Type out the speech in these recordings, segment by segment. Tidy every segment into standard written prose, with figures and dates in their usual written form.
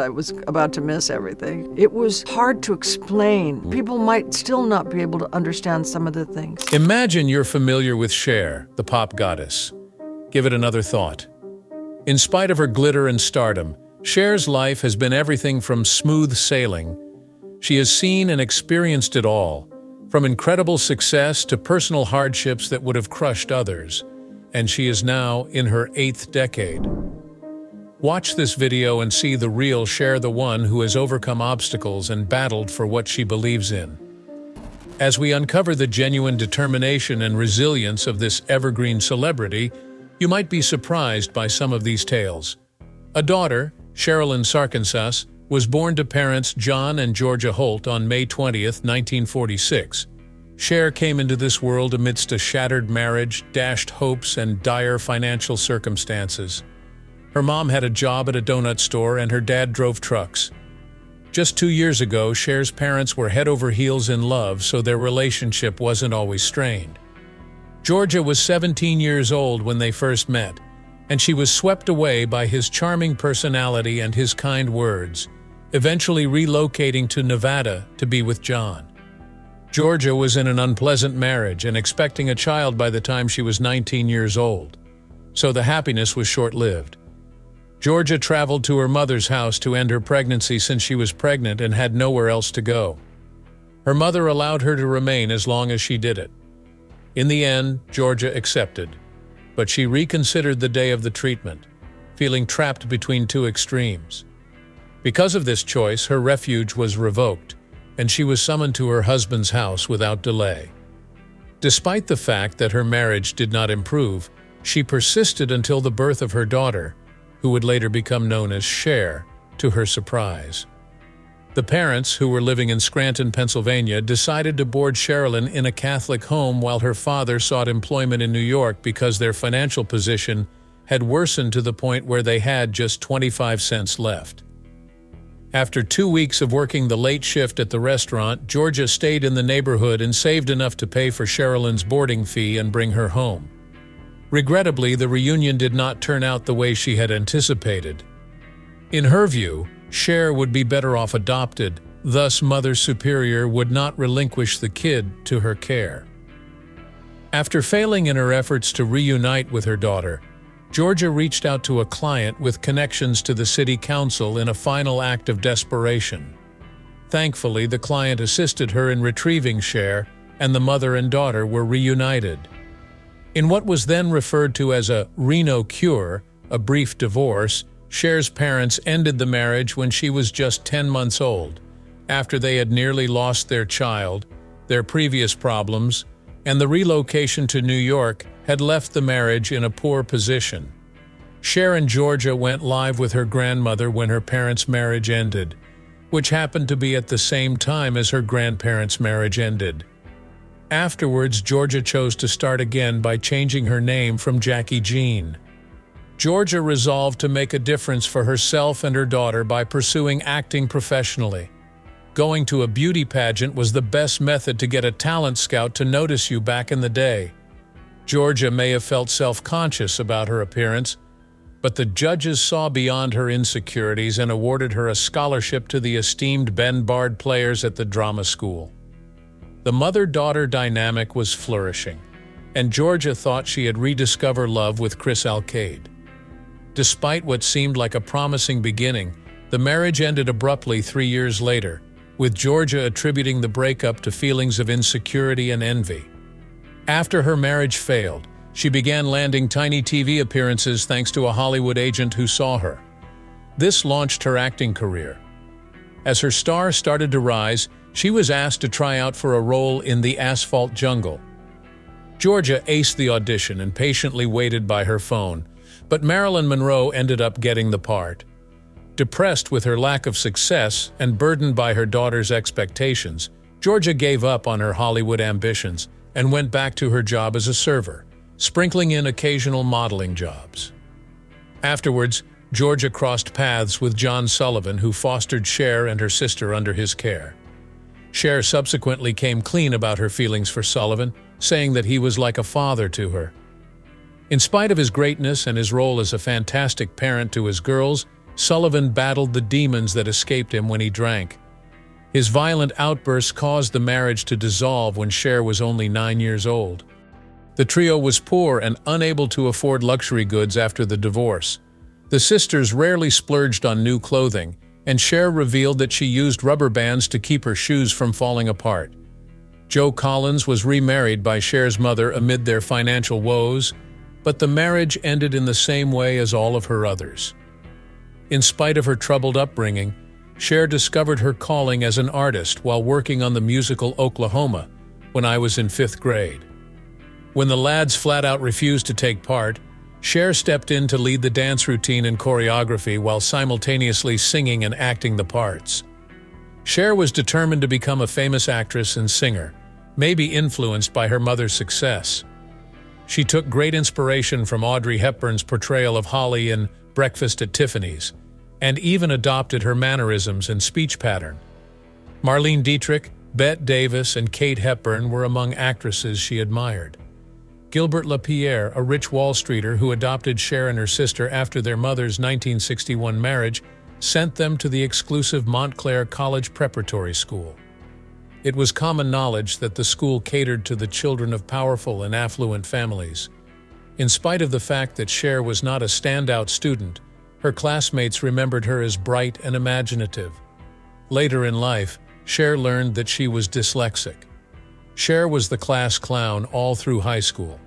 I was about to miss everything. It was hard to explain. People might still not be able to understand some of the things. Imagine you're familiar with Cher, the pop goddess. Give it another thought. In spite of her glitter and stardom, Cher's life has been everything from smooth sailing. She has seen and experienced it all, from incredible success to personal hardships that would have crushed others. And she is now in her 8th decade. Watch this video and see the real Cher, the one who has overcome obstacles and battled for what she believes in. As we uncover the genuine determination and resilience of this evergreen celebrity, you might be surprised by some of these tales. A daughter, Sherilyn Sarkinsas, was born to parents John and Georgia Holt on May 20th, 1946. Cher came into this world amidst a shattered marriage, dashed hopes, and dire financial circumstances. Her mom had a job at a donut store and her dad drove trucks. Just 2 years ago, Cher's parents were head over heels in love, so their relationship wasn't always strained. Georgia was 17 years old when they first met, and she was swept away by his charming personality and his kind words, eventually relocating to Nevada to be with John. Georgia was in an unpleasant marriage and expecting a child by the time she was 19 years old, so the happiness was short-lived. Georgia traveled to her mother's house to end her pregnancy since she was pregnant and had nowhere else to go. Her mother allowed her to remain as long as she did it. In the end, Georgia accepted, but she reconsidered the day of the treatment, feeling trapped between two extremes. Because of this choice, her refuge was revoked, and she was summoned to her husband's house without delay. Despite the fact that her marriage did not improve, she persisted until the birth of her daughter, who would later become known as Cher, to her surprise. The parents, who were living in Scranton, Pennsylvania, decided to board Sherilyn in a Catholic home while her father sought employment in New York because their financial position had worsened to the point where they had just 25 cents left. After 2 weeks of working the late shift at the restaurant, Georgia stayed in the neighborhood and saved enough to pay for Sherilyn's boarding fee and bring her home. Regrettably, the reunion did not turn out the way she had anticipated. In her view, Cher would be better off adopted, thus Mother Superior would not relinquish the kid to her care. After failing in her efforts to reunite with her daughter, Georgia reached out to a client with connections to the city council in a final act of desperation. Thankfully, the client assisted her in retrieving Cher, and the mother and daughter were reunited. In what was then referred to as a Reno cure, a brief divorce, Cher's parents ended the marriage when she was just 10 months old, after they had nearly lost their child, their previous problems, and the relocation to New York had left the marriage in a poor position. Cher and Georgia went live with her grandmother when her parents' marriage ended, which happened to be at the same time as her grandparents' marriage ended. Afterwards, Georgia chose to start again by changing her name from Jackie Jean. Georgia resolved to make a difference for herself and her daughter by pursuing acting professionally. Going to a beauty pageant was the best method to get a talent scout to notice you back in the day. Georgia may have felt self-conscious about her appearance, but the judges saw beyond her insecurities and awarded her a scholarship to the esteemed Ben Bard Players at the drama school. The mother-daughter dynamic was flourishing, and Georgia thought she had rediscovered love with Chris Alcade. Despite what seemed like a promising beginning, the marriage ended abruptly 3 years later, with Georgia attributing the breakup to feelings of insecurity and envy. After her marriage failed, she began landing tiny TV appearances thanks to a Hollywood agent who saw her. This launched her acting career. As her star started to rise, she was asked to try out for a role in The Asphalt Jungle. Georgia aced the audition and patiently waited by her phone, but Marilyn Monroe ended up getting the part. Depressed with her lack of success and burdened by her daughter's expectations, Georgia gave up on her Hollywood ambitions and went back to her job as a server, sprinkling in occasional modeling jobs. Afterwards, Georgia crossed paths with John Sullivan, who fostered Cher and her sister under his care. Cher subsequently came clean about her feelings for Sullivan, saying that he was like a father to her. In spite of his greatness and his role as a fantastic parent to his girls, Sullivan battled the demons that escaped him when he drank. His violent outbursts caused the marriage to dissolve when Cher was only 9 years old. The trio was poor and unable to afford luxury goods after the divorce. The sisters rarely splurged on new clothing, and Cher revealed that she used rubber bands to keep her shoes from falling apart. Joe Collins was remarried by Cher's mother amid their financial woes, but the marriage ended in the same way as all of her others. In spite of her troubled upbringing, Cher discovered her calling as an artist while working on the musical Oklahoma when I was in 5th grade. When the lads flat out refused to take part, Cher stepped in to lead the dance routine and choreography while simultaneously singing and acting the parts. Cher was determined to become a famous actress and singer, maybe influenced by her mother's success. She took great inspiration from Audrey Hepburn's portrayal of Holly in Breakfast at Tiffany's, and even adopted her mannerisms and speech pattern. Marlene Dietrich, Bette Davis, and Kate Hepburn were among actresses she admired. Gilbert LaPierre, a rich Wall Streeter who adopted Cher and her sister after their mother's 1961 marriage, sent them to the exclusive Montclair College Preparatory School. It was common knowledge that the school catered to the children of powerful and affluent families. In spite of the fact that Cher was not a standout student, her classmates remembered her as bright and imaginative. Later in life, Cher learned that she was dyslexic. Cher was the class clown all through high school.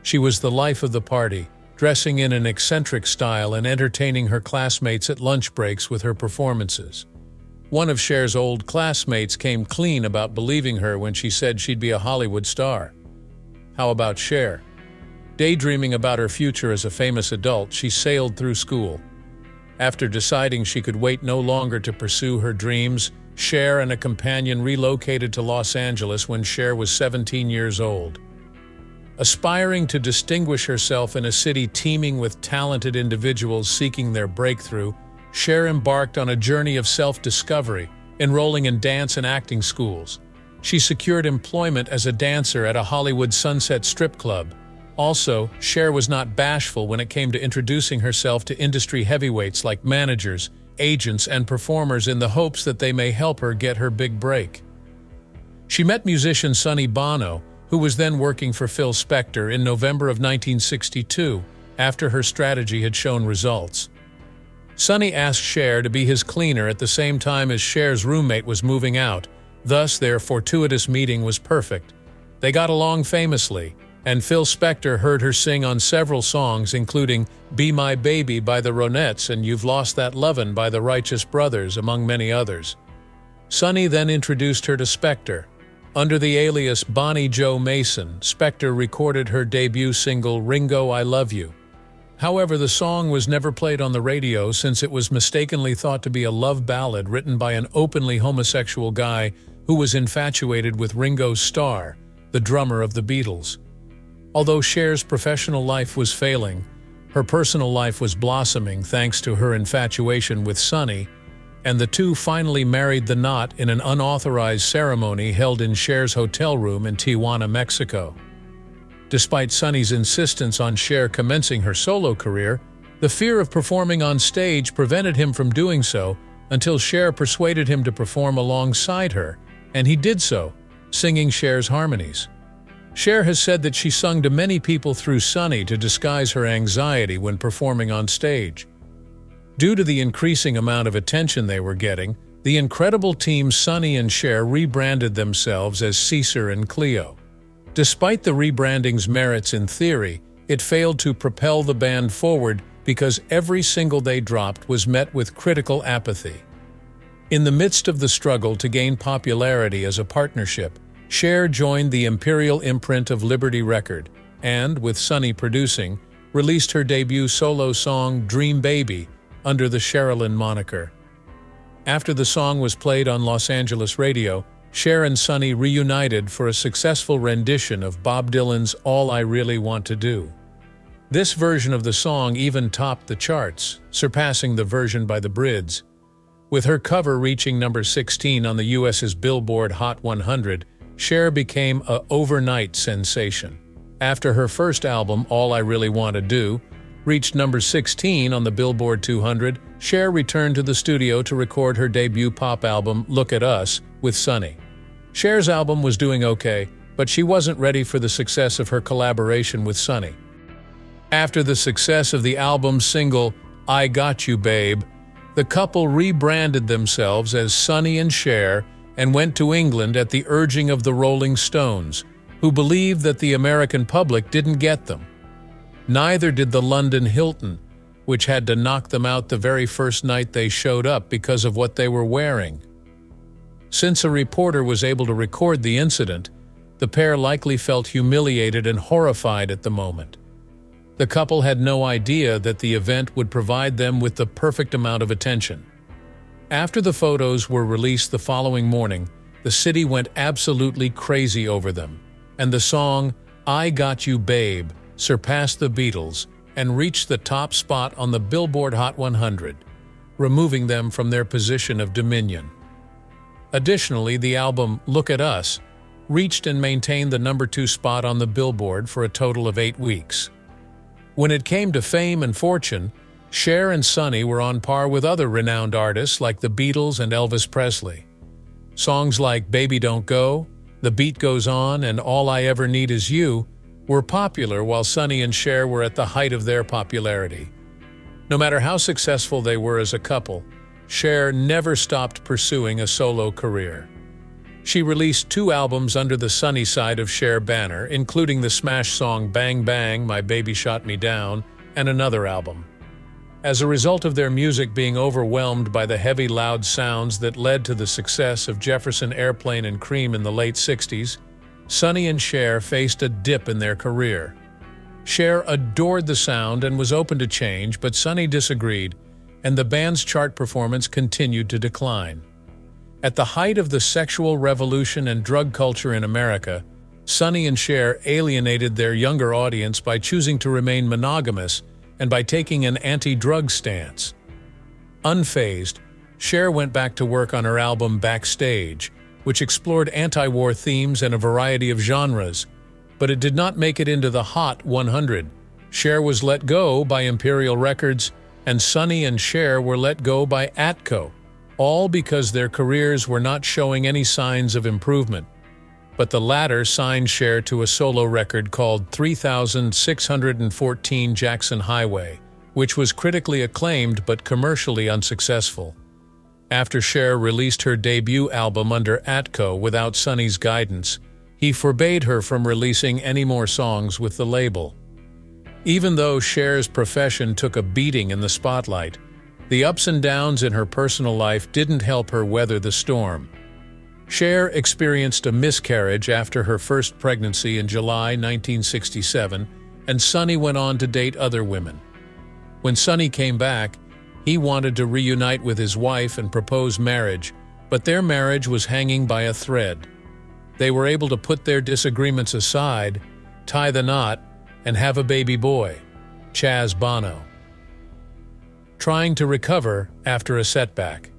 She was the life of the party, dressing in an eccentric style and entertaining her classmates at lunch breaks with her performances. One of Cher's old classmates came clean about believing her when she said she'd be a Hollywood star. How about Cher? Daydreaming about her future as a famous adult, she sailed through school. After deciding she could wait no longer to pursue her dreams, Cher and a companion relocated to Los Angeles when Cher was 17 years old. Aspiring to distinguish herself in a city teeming with talented individuals seeking their breakthrough, Cher embarked on a journey of self-discovery, enrolling in dance and acting schools. She secured employment as a dancer at a Hollywood Sunset strip club. Also, Cher was not bashful when it came to introducing herself to industry heavyweights like managers, agents, and performers in the hopes that they may help her get her big break. She met musician Sonny Bono, who was then working for Phil Spector, in November of 1962, after her strategy had shown results. Sonny asked Cher to be his cleaner at the same time as Cher's roommate was moving out, thus their fortuitous meeting was perfect. They got along famously, and Phil Spector heard her sing on several songs including Be My Baby by the Ronettes and You've Lost That Lovin' by the Righteous Brothers, among many others. Sonny then introduced her to Spector. Under the alias Bonnie Jo Mason, Spector recorded her debut single Ringo, I Love You. However, the song was never played on the radio since it was mistakenly thought to be a love ballad written by an openly homosexual guy who was infatuated with Ringo's Starr, the drummer of the Beatles. Although Cher's professional life was failing, her personal life was blossoming thanks to her infatuation with Sonny, and the two finally married the knot in an unauthorized ceremony held in Cher's hotel room in Tijuana, Mexico. Despite Sonny's insistence on Cher commencing her solo career, the fear of performing on stage prevented him from doing so until Cher persuaded him to perform alongside her, and he did so, singing Cher's harmonies. Cher has said that she sung to many people through Sonny to disguise her anxiety when performing on stage. Due to the increasing amount of attention they were getting, the incredible team Sonny and Cher rebranded themselves as Caesar and Cleo. Despite the rebranding's merits in theory, it failed to propel the band forward because every single they dropped was met with critical apathy. In the midst of the struggle to gain popularity as a partnership, Cher joined the Imperial imprint of Liberty Record and, with Sonny producing, released her debut solo song Dream Baby under the Sherilyn moniker. After the song was played on Los Angeles radio, Cher and Sonny reunited for a successful rendition of Bob Dylan's All I Really Want to Do. This version of the song even topped the charts, surpassing the version by the Brids. With her cover reaching number 16 on the U.S.'s Billboard Hot 100, Cher became an overnight sensation. After her first album, All I Really Want to Do, reached number 16 on the Billboard 200, Cher returned to the studio to record her debut pop album, Look at Us, with Sonny. Cher's album was doing okay, but she wasn't ready for the success of her collaboration with Sonny. After the success of the album's single, I Got You Babe, the couple rebranded themselves as Sonny and Cher and went to England at the urging of the Rolling Stones, who believed that the American public didn't get them. Neither did the London Hilton, which had to knock them out the very first night they showed up because of what they were wearing. Since a reporter was able to record the incident, the pair likely felt humiliated and horrified at the moment. The couple had no idea that the event would provide them with the perfect amount of attention. After the photos were released the following morning, the city went absolutely crazy over them, and the song I Got You Babe surpassed the Beatles and reached the top spot on the Billboard Hot 100, removing them from their position of dominion. Additionally, the album Look at Us reached and maintained the #2 spot on the Billboard for a total of 8 weeks. When it came to fame and fortune, Cher and Sonny were on par with other renowned artists like the Beatles and Elvis Presley. Songs like Baby Don't Go, The Beat Goes On, and All I Ever Need Is You were popular while Sonny and Cher were at the height of their popularity. No matter how successful they were as a couple, Cher never stopped pursuing a solo career. She released 2 albums under the Sonny side of Cher banner, including the smash song Bang Bang, My Baby Shot Me Down, and another album. As a result of their music being overwhelmed by the heavy, loud sounds that led to the success of Jefferson Airplane and Cream in the late 60s, Sonny and Cher faced a dip in their career. Cher adored the sound and was open to change, but Sonny disagreed, and the band's chart performance continued to decline. At the height of the sexual revolution and drug culture in America, Sonny and Cher alienated their younger audience by choosing to remain monogamous and by taking an anti-drug stance. Unfazed, Cher went back to work on her album Backstage, which explored anti-war themes and a variety of genres, but it did not make it into the Hot 100. Cher was let go by Imperial Records, and Sonny and Cher were let go by Atco, all because their careers were not showing any signs of improvement. But the latter signed Cher to a solo record called 3614 Jackson Highway, which was critically acclaimed but commercially unsuccessful. After Cher released her debut album under Atco without Sonny's guidance, he forbade her from releasing any more songs with the label. Even though Cher's profession took a beating in the spotlight, the ups and downs in her personal life didn't help her weather the storm. Cher experienced a miscarriage after her first pregnancy in July 1967, and Sonny went on to date other women. When Sonny came back, he wanted to reunite with his wife and propose marriage, but their marriage was hanging by a thread. They were able to put their disagreements aside, tie the knot, and have a baby boy, Chaz Bono. Trying to recover after a setback.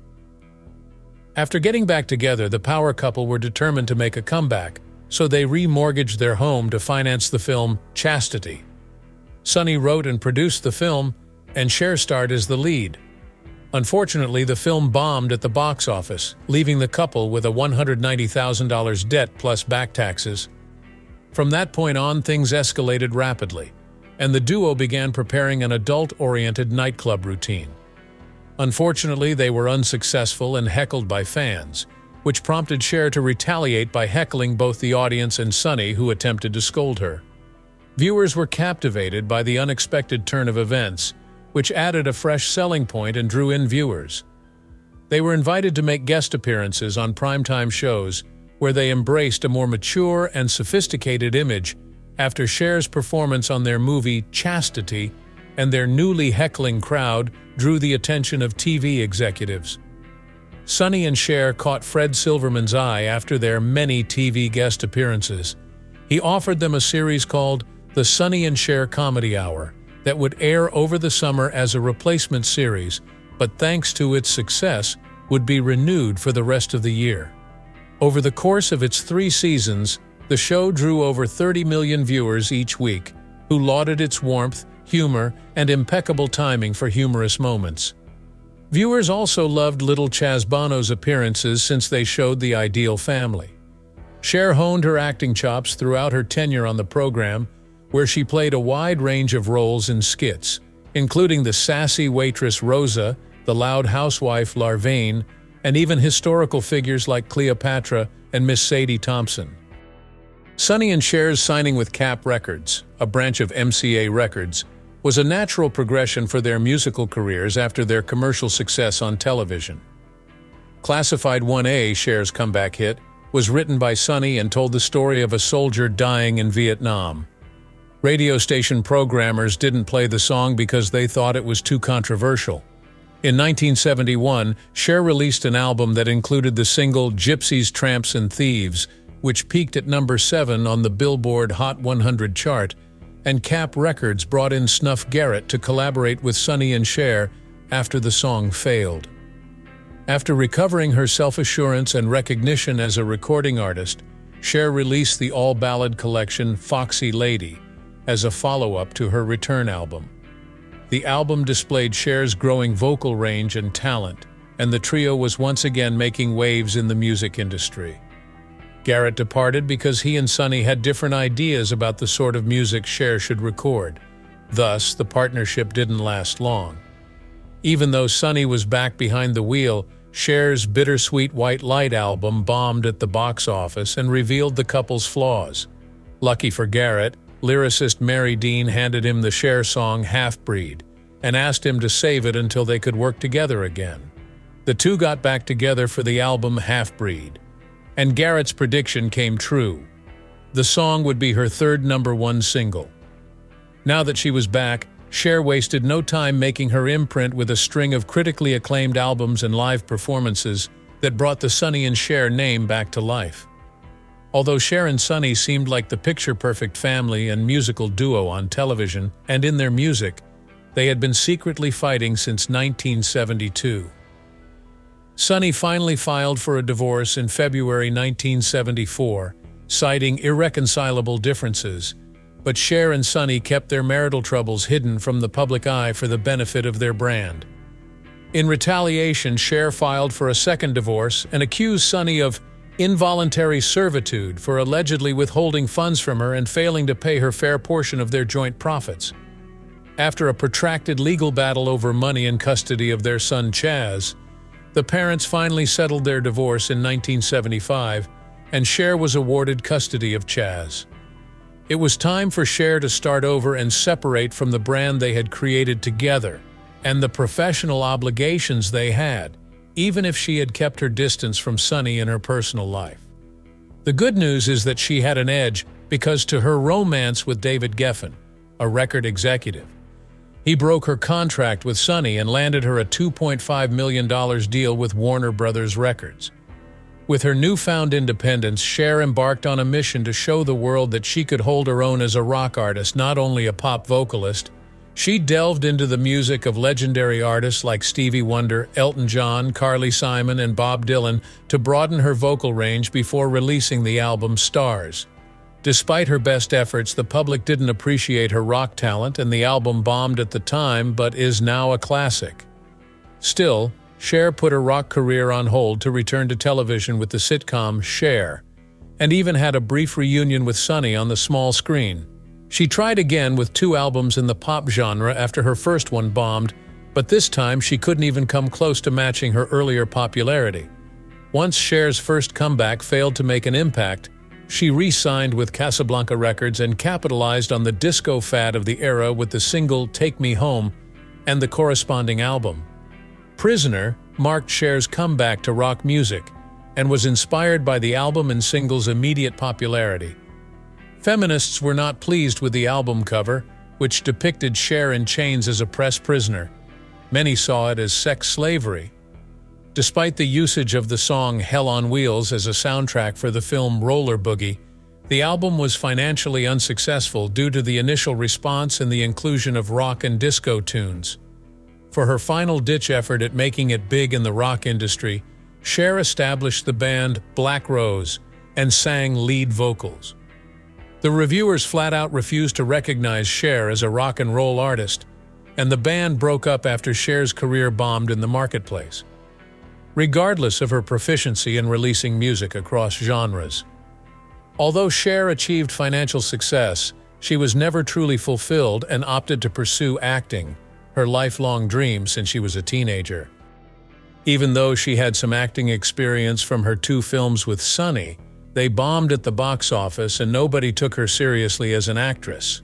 After getting back together, the power couple were determined to make a comeback, so they remortgaged their home to finance the film Chastity. Sonny wrote and produced the film, and Cher starred as the lead. Unfortunately, the film bombed at the box office, leaving the couple with a $190,000 debt plus back taxes. From that point on, things escalated rapidly, and the duo began preparing an adult-oriented nightclub routine. Unfortunately, they were unsuccessful and heckled by fans, which prompted Cher to retaliate by heckling both the audience and Sonny, who attempted to scold her. Viewers were captivated by the unexpected turn of events, which added a fresh selling point and drew in viewers. They were invited to make guest appearances on primetime shows, where they embraced a more mature and sophisticated image after Cher's performance on their movie Chastity, and their newly heckling crowd drew the attention of TV executives. Sonny and Cher caught Fred Silverman's eye after their many TV guest appearances. He offered them a series called The Sonny and Cher Comedy Hour that would air over the summer as a replacement series, but thanks to its success, would be renewed for the rest of the year. Over the course of its 3 seasons, the show drew over 30 million viewers each week, who lauded its warmth, humor, and impeccable timing for humorous moments. Viewers also loved little Chaz Bono's appearances since they showed the ideal family. Cher honed her acting chops throughout her tenure on the program, where she played a wide range of roles in skits, including the sassy waitress Rosa, the loud housewife Larvain, and even historical figures like Cleopatra and Miss Sadie Thompson. Sonny and Cher's signing with Cap Records, a branch of MCA Records, was a natural progression for their musical careers after their commercial success on television. Classified 1A, Cher's comeback hit, was written by Sonny and told the story of a soldier dying in Vietnam. Radio station programmers didn't play the song because they thought it was too controversial. In 1971, Cher released an album that included the single Gypsies, Tramps, and Thieves, which peaked at number 7 on the Billboard Hot 100 chart, and Cap Records brought in Snuff Garrett to collaborate with Sonny and Cher after the song failed. After recovering her self-assurance and recognition as a recording artist, Cher released the all-ballad collection Foxy Lady as a follow-up to her return album. The album displayed Cher's growing vocal range and talent, and the trio was once again making waves in the music industry. Garrett departed because he and Sonny had different ideas about the sort of music Cher should record. Thus, the partnership didn't last long. Even though Sonny was back behind the wheel, Cher's Bittersweet White Light album bombed at the box office and revealed the couple's flaws. Lucky for Garrett, lyricist Mary Dean handed him the Cher song Half-Breed and asked him to save it until they could work together again. The two got back together for the album Half-Breed, and Garrett's prediction came true. The song would be her third #1 single. Now that she was back, Cher wasted no time making her imprint with a string of critically acclaimed albums and live performances that brought the Sonny and Cher name back to life. Although Cher and Sonny seemed like the picture-perfect family and musical duo on television and in their music, they had been secretly fighting since 1972. Sonny finally filed for a divorce in February 1974, citing irreconcilable differences, but Cher and Sonny kept their marital troubles hidden from the public eye for the benefit of their brand. In retaliation, Cher filed for a second divorce and accused Sonny of involuntary servitude for allegedly withholding funds from her and failing to pay her fair portion of their joint profits. After a protracted legal battle over money and custody of their son Chaz, the parents finally settled their divorce in 1975, and Cher was awarded custody of Chaz. It was time for Cher to start over and separate from the brand they had created together and the professional obligations they had, even if she had kept her distance from Sonny in her personal life. The good news is that she had an edge because to her romance with David Geffen, a record executive. He broke her contract with Sonny and landed her a $2.5 million deal with Warner Brothers Records. With her newfound independence, Cher embarked on a mission to show the world that she could hold her own as a rock artist, not only a pop vocalist. She delved into the music of legendary artists like Stevie Wonder, Elton John, Carly Simon, and Bob Dylan to broaden her vocal range before releasing the album Stars. Despite her best efforts, the public didn't appreciate her rock talent, and the album bombed at the time but is now a classic. Still, Cher put her rock career on hold to return to television with the sitcom Cher, and even had a brief reunion with Sonny on the small screen. She tried again with 2 albums in the pop genre after her first one bombed, but this time she couldn't even come close to matching her earlier popularity. Once Cher's first comeback failed to make an impact, she re-signed with Casablanca Records and capitalized on the disco fad of the era with the single Take Me Home and the corresponding album. Prisoner marked Cher's comeback to rock music and was inspired by the album and single's immediate popularity. Feminists were not pleased with the album cover, which depicted Cher in chains as a press prisoner. Many saw it as sex slavery. Despite the usage of the song Hell on Wheels as a soundtrack for the film Roller Boogie, the album was financially unsuccessful due to the initial response and the inclusion of rock and disco tunes. For her final-ditch effort at making it big in the rock industry, Cher established the band Black Rose and sang lead vocals. The reviewers flat out refused to recognize Cher as a rock and roll artist. and the band broke up after Cher's career bombed in the marketplace. Regardless of her proficiency in releasing music across genres. Although Cher achieved financial success, she was never truly fulfilled and opted to pursue acting, her lifelong dream since she was a teenager. Even though she had some acting experience from her 2 films with Sonny, they bombed at the box office and nobody took her seriously as an actress.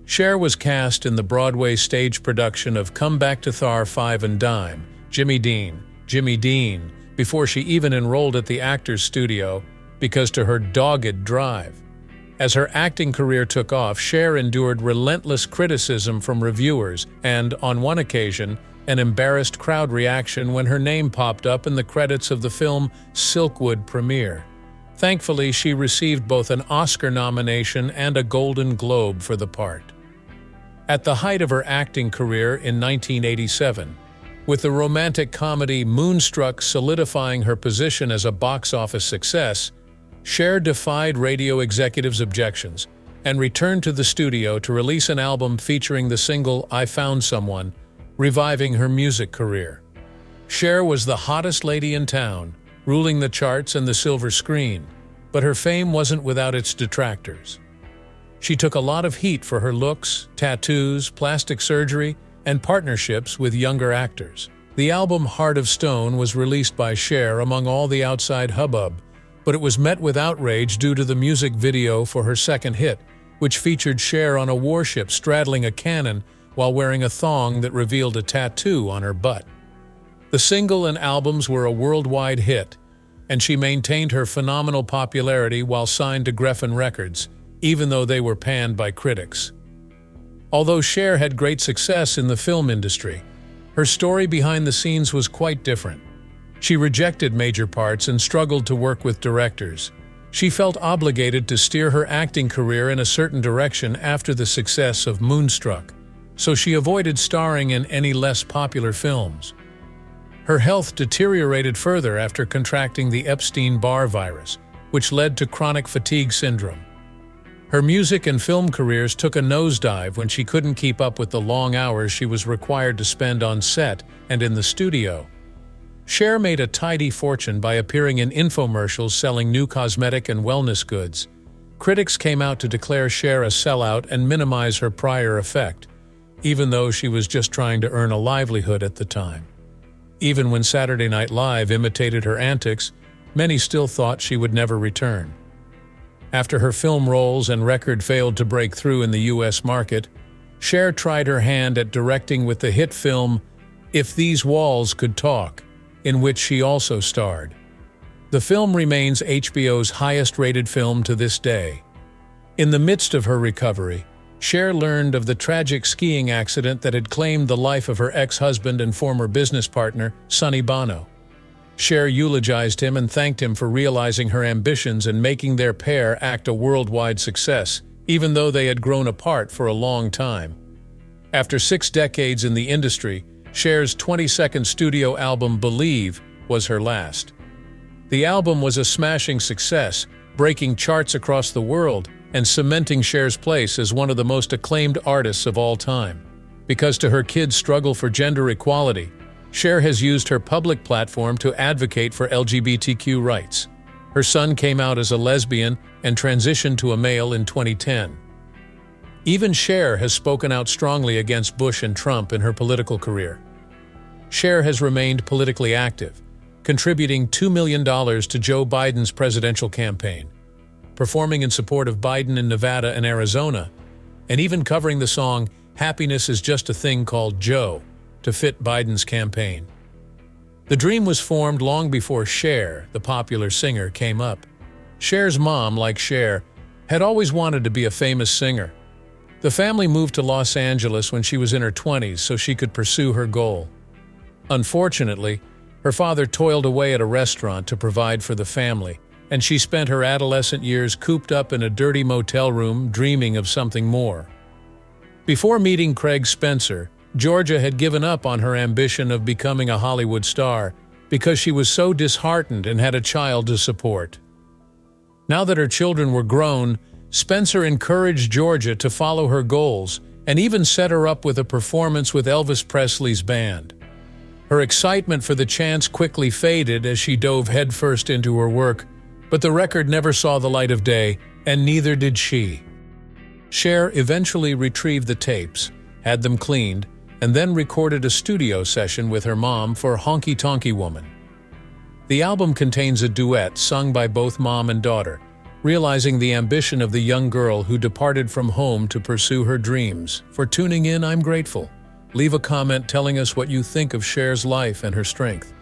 Cher was cast in the Broadway stage production of Come Back to Thar 5 and Dime, Jimmy Dean, before she even enrolled at the Actors Studio because to her dogged drive. As her acting career took off, Cher endured relentless criticism from reviewers and, on one occasion, an embarrassed crowd reaction when her name popped up in the credits of the film Silkwood premiere. Thankfully, she received both an Oscar nomination and a Golden Globe for the part. At the height of her acting career in 1987, with the romantic comedy Moonstruck solidifying her position as a box office success, Cher defied radio executives' objections and returned to the studio to release an album featuring the single I Found Someone, reviving her music career. Cher was the hottest lady in town, ruling the charts and the silver screen, but her fame wasn't without its detractors. She took a lot of heat for her looks, tattoos, plastic surgery, and partnerships with younger actors. The album Heart of Stone was released by Cher among all the outside hubbub, but it was met with outrage due to the music video for her second hit, which featured Cher on a warship straddling a cannon while wearing a thong that revealed a tattoo on her butt. The single and albums were a worldwide hit, and she maintained her phenomenal popularity while signed to Geffen Records, even though they were panned by critics. Although Cher had great success in the film industry, her story behind the scenes was quite different. She rejected major parts and struggled to work with directors. She felt obligated to steer her acting career in a certain direction after the success of Moonstruck, so she avoided starring in any less popular films. Her health deteriorated further after contracting the Epstein-Barr virus, which led to chronic fatigue syndrome. Her music and film careers took a nosedive when she couldn't keep up with the long hours she was required to spend on set and in the studio. Cher made a tidy fortune by appearing in infomercials selling new cosmetic and wellness goods. Critics came out to declare Cher a sellout and minimize her prior effect, even though she was just trying to earn a livelihood at the time. Even when Saturday Night Live imitated her antics, many still thought she would never return. After her film roles and record failed to break through in the U.S. market, Cher tried her hand at directing with the hit film If These Walls Could Talk, in which she also starred. The film remains HBO's highest-rated film to this day. In the midst of her recovery, Cher learned of the tragic skiing accident that had claimed the life of her ex-husband and former business partner, Sonny Bono. Cher eulogized him and thanked him for realizing her ambitions and making their pair act a worldwide success, even though they had grown apart for a long time. After 6 decades in the industry, Cher's 22nd studio album Believe was her last. The album was a smashing success, breaking charts across the world and cementing Cher's place as one of the most acclaimed artists of all time. Because to her kids' struggle for gender equality, Cher has used her public platform to advocate for LGBTQ rights. Her son came out as a lesbian and transitioned to a male in 2010. Even Cher has spoken out strongly against Bush and Trump in her political career. Cher has remained politically active, contributing $2 million to Joe Biden's presidential campaign, performing in support of Biden in Nevada and Arizona, and even covering the song Happiness is Just a Thing Called Joe to fit Biden's campaign. The dream was formed long before Cher, the popular singer, came up. Cher's mom, like Cher, had always wanted to be a famous singer. The family moved to Los Angeles when she was in her 20s so she could pursue her goal. Unfortunately, her father toiled away at a restaurant to provide for the family, and she spent her adolescent years cooped up in a dirty motel room dreaming of something more. Before meeting Craig Spencer, Georgia had given up on her ambition of becoming a Hollywood star because she was so disheartened and had a child to support. Now that her children were grown, Spencer encouraged Georgia to follow her goals and even set her up with a performance with Elvis Presley's band. Her excitement for the chance quickly faded as she dove headfirst into her work, but the record never saw the light of day, and neither did she. Cher eventually retrieved the tapes, had them cleaned, and then recorded a studio session with her mom for Honky Tonky Woman. The album contains a duet sung by both mom and daughter, realizing the ambition of the young girl who departed from home to pursue her dreams. For tuning in, I'm grateful. Leave a comment telling us what you think of Cher's life and her strength.